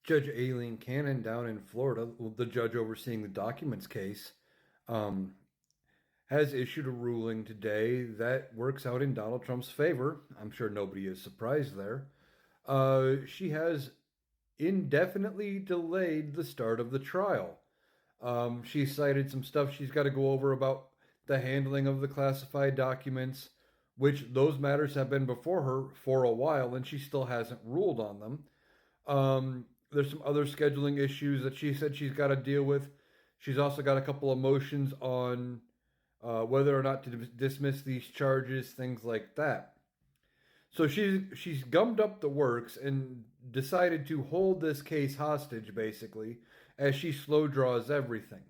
Judge Aileen Cannon down in Florida, the judge overseeing the documents case, um, has issued a ruling today that works out in Donald Trump's favor. I'm sure nobody is surprised there. She has indefinitely delayed the start of the trial. She cited some stuff she's got to go over about the handling of the classified documents, which those matters have been before her for a while, and she still hasn't ruled on them. There's some other scheduling issues that she said she's got to deal with. She's also got a couple of motions on whether or not to dismiss these charges, things like that. So she's gummed up the works and decided to hold this case hostage, basically, as she slow draws everything.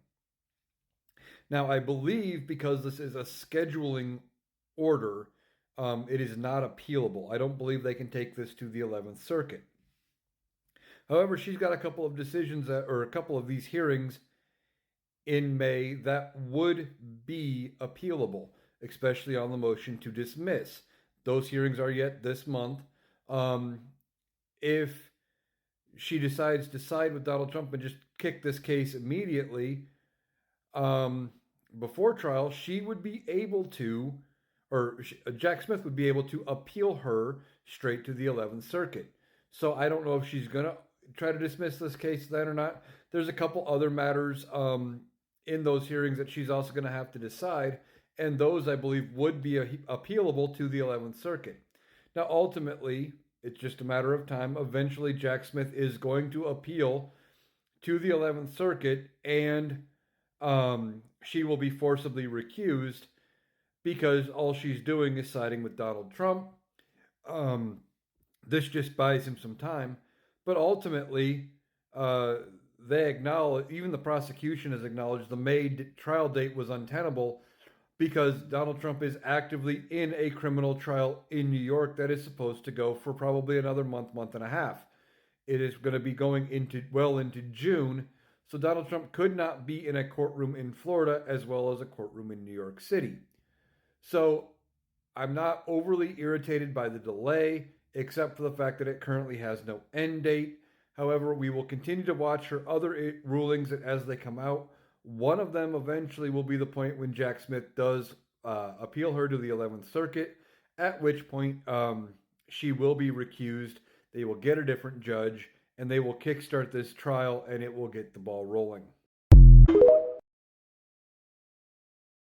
Now, I believe because this is a scheduling order, it is not appealable. I don't believe they can take this to the 11th Circuit. However, she's got a couple of decisions or a couple of these hearings in May that would be appealable, especially on the motion to dismiss. Those hearings are yet this month. If she decides to side with Donald Trump and just kick this case immediately before trial, she would be able to, or Jack Smith would be able to appeal her straight to the 11th Circuit. So I don't know if she's going to try to dismiss this case then or not. There's a couple other matters in those hearings that she's also going to have to decide, and those I believe would be appealable to the 11th Circuit. Now, ultimately, it's just a matter of time. Eventually, Jack Smith is going to appeal to the 11th Circuit, and she will be forcibly recused because all she's doing is siding with Donald Trump. This just buys him some time, but ultimately, they acknowledge, even the prosecution has acknowledged the May trial date was untenable because Donald Trump is actively in a criminal trial in New York that is supposed to go for probably another month, month and a half. It is going to be going into June, so Donald Trump could not be in a courtroom in Florida as well as a courtroom in New York City. So I'm not overly irritated by the delay, except for the fact that it currently has no end date. However, we will continue to watch her other rulings as they come out. One of them eventually will be the point when Jack Smith does appeal her to the 11th Circuit, at which point she will be recused. They will get a different judge, and they will kickstart this trial, and it will get the ball rolling.